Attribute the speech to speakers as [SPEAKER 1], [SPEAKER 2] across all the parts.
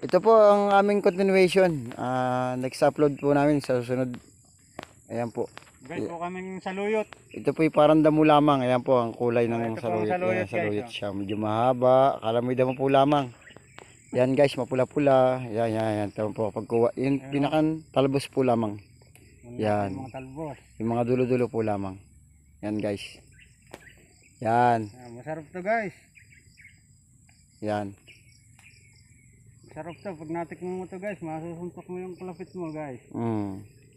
[SPEAKER 1] Ito po ang aming continuation. Next upload po namin sa susunod. Ayan po.
[SPEAKER 2] Guys, po kaming saluyot.
[SPEAKER 1] Ito po yung parang damo lamang. Ayan po ang kulay ng
[SPEAKER 2] ito po ang
[SPEAKER 1] saluyot.
[SPEAKER 2] saluyot,
[SPEAKER 1] Ayan, saluyot
[SPEAKER 2] guys,
[SPEAKER 1] siya. Medyo mahaba. Akala mo yung damo po lamang. Yan guys, mapula-pula. Yan. Ito po pagkuha. Yung pinakan talbos po lamang. Yan.
[SPEAKER 2] Mga talbos.
[SPEAKER 1] Yung mga dulo-dulo po lamang. Yan guys. Yan.
[SPEAKER 2] Masarap to guys.
[SPEAKER 1] Yan.
[SPEAKER 2] Masarap to. Pag natikman mo to guys, masusuntok mo yung kalapit mo guys.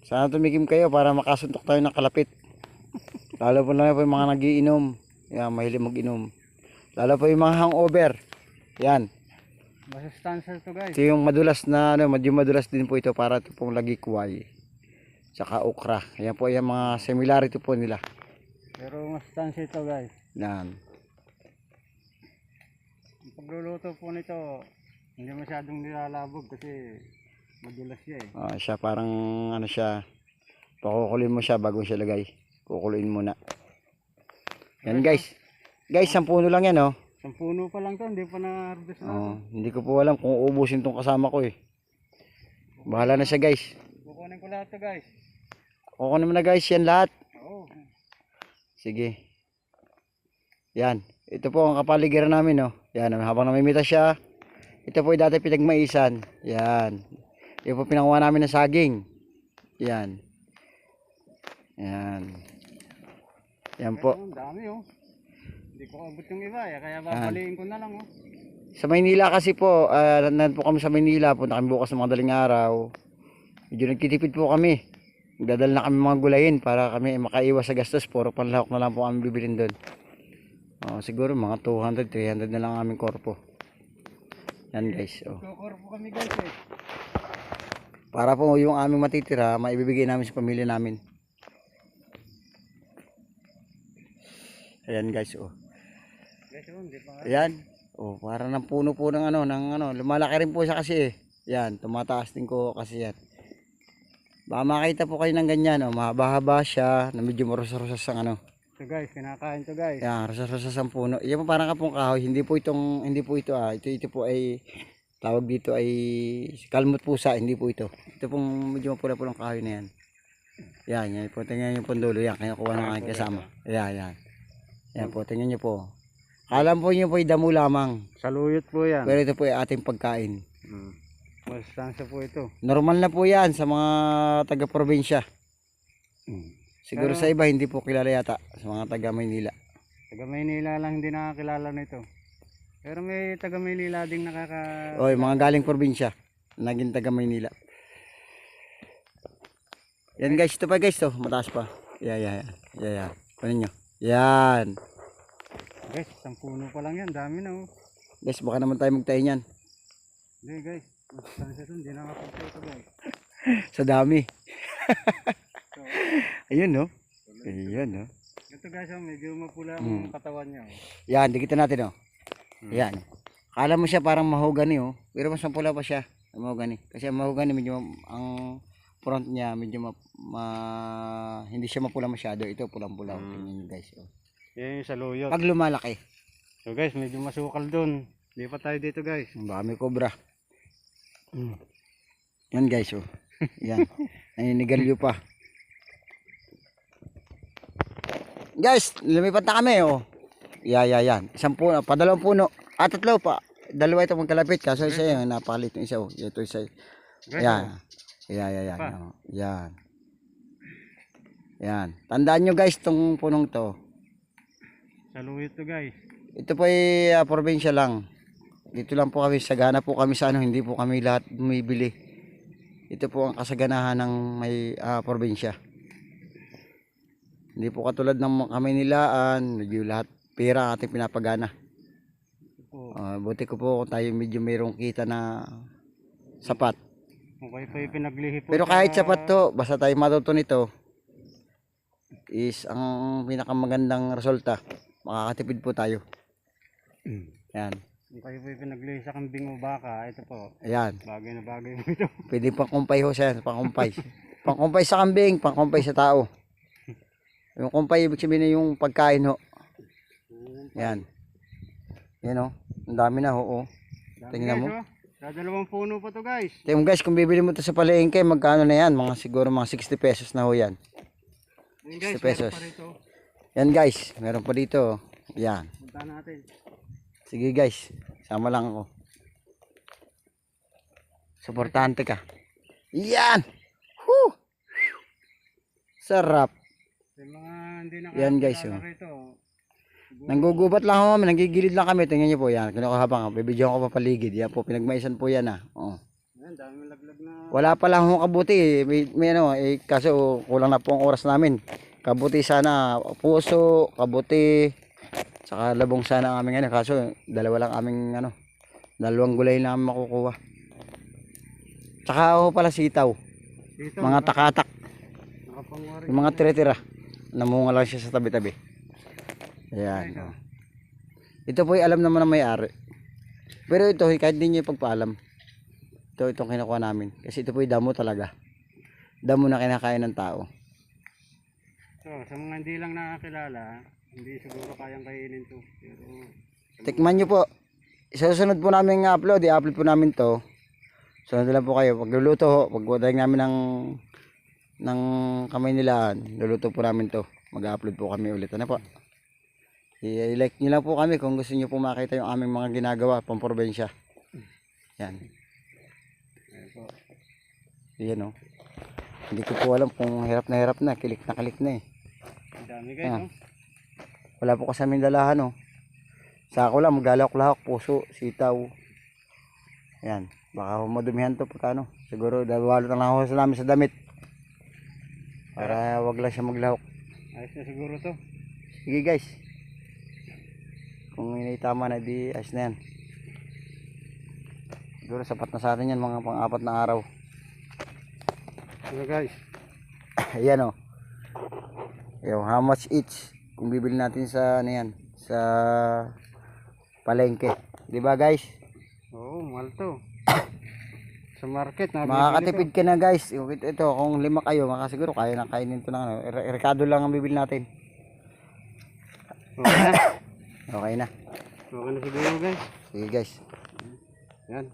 [SPEAKER 1] Sana tumikim kayo para makasuntok tayo ng kalapit. Lalo po lang po yung mga nagiinom. Yan, mahilig mag-inom. Lalo po yung mga hangover. Yan.
[SPEAKER 2] Masustansya to guys.
[SPEAKER 1] Ito yung madulas na, medyo madulas din po ito para ito pong lagi kuway. Tsaka okra. Yan po yung mga similarity po nila.
[SPEAKER 2] Pero masustansya ito guys.
[SPEAKER 1] Yan.
[SPEAKER 2] Ang pagluluto po nito, hindi masyadong nilalabog kasi madulas siya eh.
[SPEAKER 1] Siya parang ano siya. Pakukulin mo siya bago siya lagay. Kukuloyin muna. Yan guys. Guys, 10 puno lang yan oh.
[SPEAKER 2] 10 puno pa lang to, hindi pa na-harvest na.
[SPEAKER 1] Hindi ko po alam kung uubusin tong kasama ko eh. Bahala na siya guys.
[SPEAKER 2] Kukunin ko lahat to guys.
[SPEAKER 1] Kukunin mo na guys yan lahat.
[SPEAKER 2] Oo.
[SPEAKER 1] Sige. Yan. Ito po ang kapaligiran namin oh. Yan, habang namimita siya. Ito po yung dati pinagmaisan. Yan. Ito po pinanguha namin ng saging. Yan. Yan. Yan po.
[SPEAKER 2] Ang dami oh. Hindi ko abot yung iba eh, kaya babaliin ko na lang oh.
[SPEAKER 1] Sa Maynila kasi po, nandun po kami sa Maynila, punta kami bukas ng mga daling araw. Medyo nagtitipid po kami. Nagdadala na kami mga gulayin para kami makaiwas sa gastos. Puro panlahok na lang po kami bibilin doon. Siguro mga 200, 300 na lang aming korpo. Yan guys.
[SPEAKER 2] Kukorpo kami guys eh.
[SPEAKER 1] Para po yung aming matitira, maibibigay namin sa pamilya namin. Ayan guys oh.
[SPEAKER 2] Guys oh, hindi pa.
[SPEAKER 1] Ayan. Para ng puno po ng lumalaki rin po siya kasi eh. Yan, tumataas din ko kasi yan. Baka makita po kayo ng ganyan mahaba-haba siya, na medyo marusas-rusas ang ano.
[SPEAKER 2] So guys, kinakain to guys.
[SPEAKER 1] Yan, rusas-rusas ang puno. Yan po parang kapong kahoy, hindi po ito ito po ay tawag dito ay kalmot pusa, hindi po ito. Ito pong medyo mapula-pulang kahoy na yan. Yan po, tingnan niyo po dulo yan, kaya kuha ng aking kasama. Yan. Yan po, tingnan niyo po. Alam po niyo po ay damo lamang.
[SPEAKER 2] Saluyot po yan.
[SPEAKER 1] Pero ito po ay ating pagkain.
[SPEAKER 2] Masustansya po ito.
[SPEAKER 1] Normal na po yan sa mga taga-probinsya. Siguro sa iba hindi po kilala yata sa mga taga Maynila.
[SPEAKER 2] Taga Maynila lang hindi nakakilala nito. Pero may taga Maynila ding
[SPEAKER 1] Mga galing probinsya, naging taga Maynila. Yan guys, ito pa guys to, mataas pa. Yan. Kunin nyo. Yan.
[SPEAKER 2] Guys, 10 puno pa lang yan, dami na oh.
[SPEAKER 1] Guys, baka naman tayo magtayo niyan.
[SPEAKER 2] Hindi guys, masustansya ito, hindi nakakapagtayo ito guys.
[SPEAKER 1] Sa dami. Ayun no. Ayun no.
[SPEAKER 2] Ito guys, medyo mapula ang katawan niya oh.
[SPEAKER 1] Yan, dikitan natin oh. Yan. Kala mo siya parang mahogany oh. Pero mas mapula pa siya. Mahogany. Kasi ang mahogany medyo ang front niya medyo hindi siya mapula masyado. Ito pulang-pula. Tingnan niyo guys oh.
[SPEAKER 2] Yan yung saluyot.
[SPEAKER 1] Pag lumalaki.
[SPEAKER 2] So guys, medyo masukal doon. Lipat tayo dito guys.
[SPEAKER 1] Baka may cobra. Yan guys oh. Yan. Naninigalyo pa. Guys, lumipat na kami oh. Yan. 10 puno, pa 2 puno. 3 pa. 2 ito magkalapit. Kaso isa yung napalit ng isa oh. Ito isa. Yan. Yan. Tandaan nyo guys tong punong to.
[SPEAKER 2] Saluyot to guys.
[SPEAKER 1] Ito po ay probinsya lang. Dito lang po kami, sagana po kami sa hindi po kami lahat bumibili. Ito po ang kasaganahan ng may probinsya. Hindi po katulad ng kami nilaan, medyo lahat pera ating pinapagana. Buti ko po kung tayo medyo mayroong kita na sapat.
[SPEAKER 2] Okay pa yung pinaglihi po.
[SPEAKER 1] Pero kahit sapat to, basta tayo matuto nito, is ang pinakamagandang resulta. Makakatipid po tayo. Yan.
[SPEAKER 2] Kung kayo po pinaglihi sa kambing o baka, ito po.
[SPEAKER 1] Ayan.
[SPEAKER 2] Bagay na bagay mo ito.
[SPEAKER 1] Pwede pangkumpay ho siya. Pangkumpay. Pangkumpay sa kambing, pangkumpay sa tao. Yung kumpay, ibig sabihin na yung pagkain ho. Yan. Yan o. Ang dami na ho. Tingnan mo.
[SPEAKER 2] Sa 2 puno pa to guys.
[SPEAKER 1] Tingnan guys, kung bibili mo to sa palengke, magkano na yan? Siguro mga 60 pesos na ho yan.
[SPEAKER 2] Ayun guys,
[SPEAKER 1] 60 pesos.
[SPEAKER 2] meron pa rito.
[SPEAKER 1] Yan guys, meron pa dito. Yan.
[SPEAKER 2] Punta natin.
[SPEAKER 1] Sige guys, sama lang ako. Suportante ka. Yan! Whew! Sarap.
[SPEAKER 2] Sa mga hindi
[SPEAKER 1] Yan, guys,
[SPEAKER 2] nakakilala
[SPEAKER 1] oh.
[SPEAKER 2] rito.
[SPEAKER 1] Nanggugubat lang ako kami, nangigilid lang kami. Tingnan niyo po yan. Kinukuhabang, bibidyoan ko pa paligid. Yan po, pinagmaisan po yan ah. Oh.
[SPEAKER 2] Ayan, daming laglag na.
[SPEAKER 1] Wala pa lang akong kabuti eh. May ano, kaso kulang na po ang oras namin. Kabuti sana, puso, kabuti, saka labong sana ang aming ano. Kaso dalawa lang aming ano, 2 gulay na aming makukuha. Saka ako pala sitaw,
[SPEAKER 2] Dito,
[SPEAKER 1] mga takatak,
[SPEAKER 2] nakapangwari.
[SPEAKER 1] yung mga tira-tira. Namunga lang siya sa tabi-tabi. Ayan. Oh. Ito po ay alam naman ng may-ari. Pero ito, kahit hindi nyo ipagpaalam. Itong kinukuha namin. Kasi ito po ay damo talaga. Damo na kinakain ng tao.
[SPEAKER 2] So, sa mga hindi lang nakakilala, hindi siguro kayang kainin to. Pero,
[SPEAKER 1] Tikman nyo po. Susunod po namin upload. I-upload po namin to. Sunod lang po kayo. Pagluluto ho. Pagwadaling namin ng kamay nila, luluto po namin to. Mag-upload po kami ulit. Ano po? I-like nyo lang po kami kung gusto nyo po makita yung aming mga ginagawa pamprobinsya. Yan.
[SPEAKER 2] ayun po.
[SPEAKER 1] Yan o. Hindi ko po alam kung hirap na kilik na eh.
[SPEAKER 2] Ang dami guys,
[SPEAKER 1] Ayan.
[SPEAKER 2] no?
[SPEAKER 1] Wala po kasi aming dalahan o. Sako lang, maglalak-lahak, puso, sitaw. Yan. Baka madumihan to pagka ano. Siguro dawalo na lang ako namin sa damit. Para wag lang siya maglahok.
[SPEAKER 2] Ayos na siguro to.
[SPEAKER 1] Sige guys. Kung tama na di ayos na yan. Siguro sapat na sa atin yan mga pang-4 na araw.
[SPEAKER 2] Ano guys?
[SPEAKER 1] Ayan o. Yung how much each kung bibili natin sa ano yan, sa palengke. Di ba guys?
[SPEAKER 2] Oo, mahal to. Sa market na
[SPEAKER 1] Makakatipid ka na guys. Ito kung 5 kayo, makasiguro kaya na kainin to ng ano. Rekado lang ang bibili natin.
[SPEAKER 2] Okay na.
[SPEAKER 1] Okay na.
[SPEAKER 2] Okay na siguro guys.
[SPEAKER 1] Sige guys.
[SPEAKER 2] Yan.